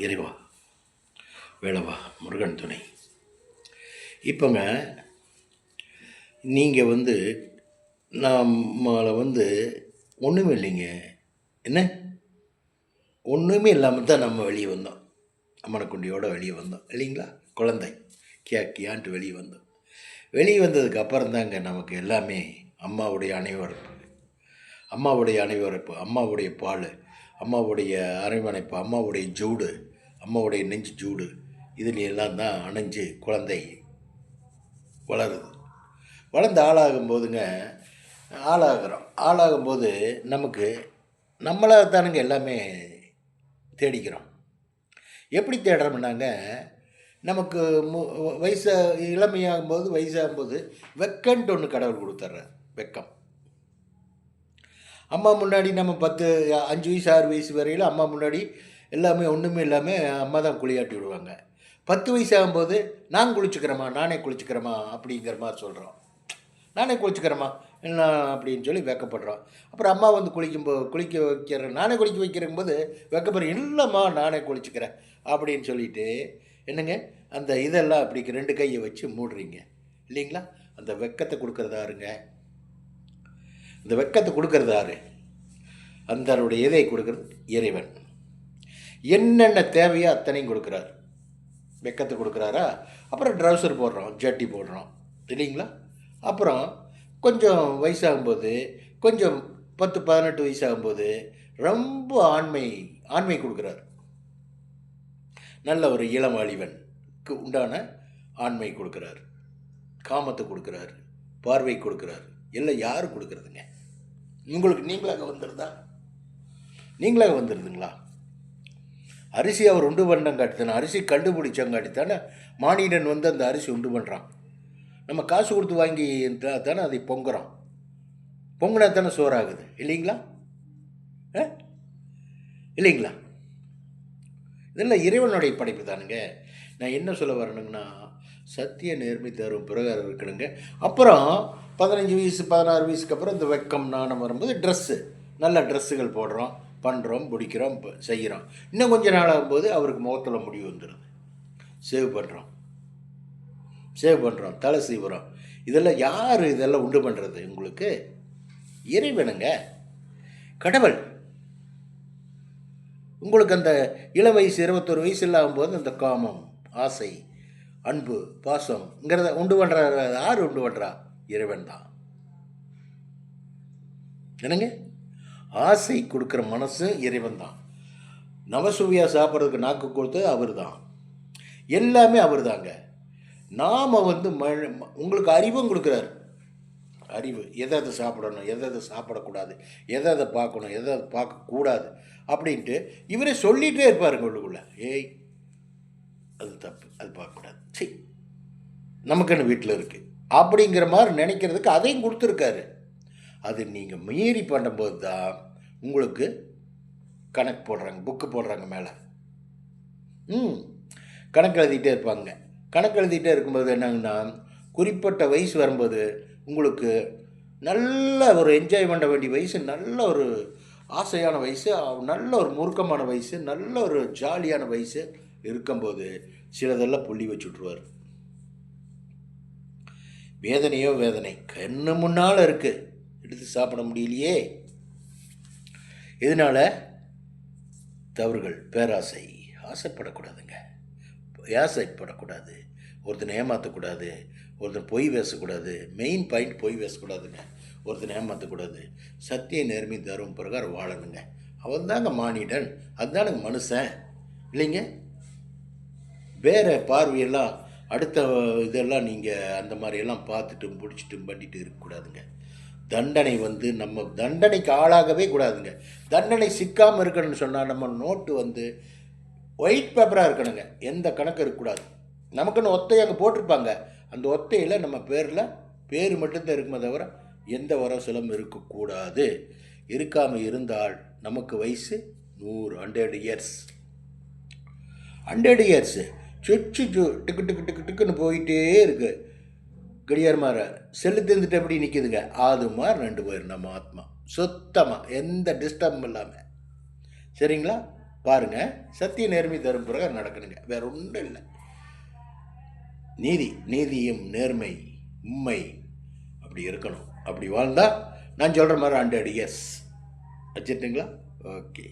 இறைவா, வேளவா, முருகன் துணை. இப்போங்க நீங்கள் நம்மளை ஒன்றுமே இல்லைங்க. என்ன ஒன்றுமே இல்லாமல் தான் நம்ம வெளியே வந்தோம். அம்மனக்குண்டியோடு வெளியே வந்தோம் இல்லைங்களா? குழந்தை கியான்ட்டு வெளியே வந்தோம். வெளியே வந்ததுக்கு அப்புறம் தாங்க நமக்கு எல்லாமே அம்மாவுடைய அனைவரப்பு, அம்மாவுடைய பால், அம்மாவுடைய அரவணைப்பு, அம்மாவுடைய ஜூடு, அம்மாவுடைய நெஞ்சு ஜூடு, இதில் எல்லாம் தான் அணைஞ்சு குழந்தை வளருது. வளர்ந்து ஆளாகும்போது நமக்கு நம்மளாக தானுங்க எல்லாமே தேடிக்கிறோம். எப்படி தேடுறோம்னாங்க, நமக்கு வயசாகும்போது வெக்கன்ட்டு ஒன்று கடவுள் கொடுத்துட்றார். வெக்கம். அம்மா முன்னாடி நம்ம 5 வயசு 6 வயசு வரையில் அம்மா முன்னாடி எல்லாமே ஒன்றுமே இல்லாமல் அம்மா தான் குளியாட்டி விடுவாங்க. 10 வயசு ஆகும்போது நானே குளிச்சுக்கிறேம்மா அப்படிங்கிற மாதிரி சொல்கிறோம். நானே குளிச்சுக்கிறேம்மா என்ன அப்படின்னு சொல்லி வெக்கப்படுறோம். அப்புறம் அம்மா நானே குளிக்க வைக்கிறங்கும்போது வெக்கப்படுற, இல்லைம்மா நானே குளிச்சுக்கிறேன் அப்படின்னு சொல்லிட்டு என்னங்க அந்த இதெல்லாம் அப்படி 2 கையை வச்சு மூடுறீங்க இல்லைங்களா? அந்த வெக்கத்தை கொடுக்குறதாருங்க. இந்த வெக்கத்தை கொடுக்குறதாரு? அந்தனுடைய இதை கொடுக்குறது இறைவன். என்னென்ன தேவையோ அத்தனையும் கொடுக்குறாரு. வெக்கத்தை கொடுக்குறாரா? அப்புறம் ட்ரௌசர் போடுறோம், ஜட்டி போடுறோம் இல்லைங்களா? அப்புறம் கொஞ்சம் வயசாகும்போது, கொஞ்சம் 10-18 வயசாகும்போது ரொம்ப ஆண்மை கொடுக்குறாரு. நல்ல ஒரு இளவாலிவனுக்கு உண்டான ஆண்மை கொடுக்குறாரு, காமத்தை கொடுக்குறாரு, பார்வை கொடுக்குறாரு. எல்லாம் யார் கொடுக்குறதுங்க? உங்களுக்கு நீங்களாக வந்துடுதுங்களா? அரிசி அவர் உண்டு பண்ணங்காட்டித்தானே, அரிசி கண்டுபிடிச்சங்காட்டித்தானே மானிடன் அந்த அரிசி உண்டு பண்ணுறான். நம்ம காசு கொடுத்து வாங்கி தானே அதை பொங்குனா தானே சோறாகுது இல்லைங்களா? இல்லைங்களா? இதெல்லாம் இறைவனுடைய படைப்பு தானுங்க. நான் என்ன சொல்ல வரணுங்கன்னா, சத்திய நேர்மை தரும் பிரகாரம் இருக்கணுங்க. அப்புறம் 15 வயசு 16 வயசுக்கு அப்புறம் இந்த வெக்கம் நாணம் வரும்போது நல்ல ட்ரெஸ்ஸுகள் போடுறோம், பண்ணுறோம், பிடிக்கிறோம், செய்கிறோம். இன்னும் கொஞ்சம் நாள் ஆகும்போது அவருக்கு முகத்தில் முடிவு வந்துடுது. சேவ் பண்ணுறோம், தலை சீவுறோம். இதெல்லாம் உண்டு பண்ணுறது? உங்களுக்கு இறைவனுங்க, கடவுள். உங்களுக்கு அந்த இளம் வயசு 21 வயசில் ஆகும்போது அந்த காமம், ஆசை, அன்பு, பாசம்ங்கிறத உண்டு பண்ணுற யார் உண்டு பண்ணுறா? இறைவன் தான். என்னங்க, ஆசை கொடுக்குற மனசு இறைவன் தான். நவசுவியா சாப்பிட்றதுக்கு நாக்கு கொடுத்தது அவர் தான். எல்லாமே அவர் தாங்க. நாம் உங்களுக்கு அறிவும் கொடுக்குறாரு. அறிவு, எதை சாப்பிடணும், எதை சாப்பிடக்கூடாது, எதை பார்க்கணும், எதை பார்க்கக்கூடாது அப்படின்ட்டு இவரே சொல்லிகிட்டே இருப்பாருங்க உள்ளுக்குள்ள. ஏய், அது தப்பு, அது பார்க்கக்கூடாது, சரி நமக்குன்னு வீட்டில் இருக்குது அப்படிங்கிற மாதிரி நினைக்கிறதுக்கு அதையும் கொடுத்துருக்காரு. அது நீங்கள் மீறி பண்ணும்போது தான் உங்களுக்கு கணக்கு போடுறாங்க, புக்கு போடுறாங்க மேலே. கணக்கு எழுதிட்டே இருப்பாங்க. கணக்கு எழுதிட்டே இருக்கும்போது என்னங்கன்னா, குறிப்பிட்ட வயசு வரும்போது உங்களுக்கு நல்ல ஒரு என்ஜாய் பண்ண வேண்டிய வயசு, நல்ல ஒரு ஆசையான வயசு, நல்ல ஒரு முறுக்கமான வயசு, நல்ல ஒரு ஜாலியான வயசு இருக்கும்போது சிலதெல்லாம் புள்ளி வச்சுட்ருவார். வேதனையோ வேதனை, கண்ணு முன்னால் இருக்குது, எடுத்து சாப்பிட முடியலையே. இதனால் தவறுகள், பேராசை, ஆசைப்படக்கூடாதுங்க. ஆசைப்படக்கூடாது, ஒருத்தனை ஏமாற்றக்கூடாது, ஒருத்தன் பொய் பேசக்கூடாது. மெயின் பாயிண்ட் பொய் பேசக்கூடாதுங்க, ஒருத்தனை ஏமாற்றக்கூடாது. சத்திய நேர்மை தரும் பிரகாரம் வாழணுங்க. அவன் தாங்க மானிடன், அதுதானுங்க மனுஷன் இல்லைங்க. வேறு பார்வையெல்லாம் அடுத்த இதெல்லாம் நீங்கள் அந்த மாதிரியெல்லாம் பார்த்துட்டும் பிடிச்சிட்டும் பண்ணிட்டு இருக்கக்கூடாதுங்க. தண்டனை நம்ம தண்டனைக்கு ஆளாகவே கூடாதுங்க. தண்டனை சிக்காமல் இருக்கணும்னு சொன்னால் நம்ம நோட்டு ஒயிட் பேப்பராக இருக்கணுங்க. எந்த கணக்கு இருக்கக்கூடாது. நமக்குன்னு ஒத்தை அங்கே போட்டிருப்பாங்க. அந்த ஒத்தையில் நம்ம பேர் மட்டும்தான் இருக்குமே தவிர எந்த வரசலும் இருக்கக்கூடாது. இருக்காமல் இருந்தால் நமக்கு வயசு 100 இயர்ஸ் சுச்சு டிக்கு டிக்கு டிக்கு டிக்குன்னு போயிட்டே இருக்கு. கடியார் மாற செல்லு தெரிஞ்சுட்டு எப்படி நிற்கிதுங்க, அது மாதிரி 2 பேர் நம்ம ஆத்மா சுத்தமாக எந்த டிஸ்டர்பும் இல்லாமல். சரிங்களா? பாருங்கள். சத்திய நேர்மை தரும் பிரகாரம் நடக்கணுங்க, வேற ஒன்றும் இல்லை. நீதியும் நேர்மை உண்மை அப்படி இருக்கணும். அப்படி வாழ்ந்தால் நான் சொல்கிற மாதிரி 100 இயர்ஸ் வச்சுட்டுங்களா? ஓகே.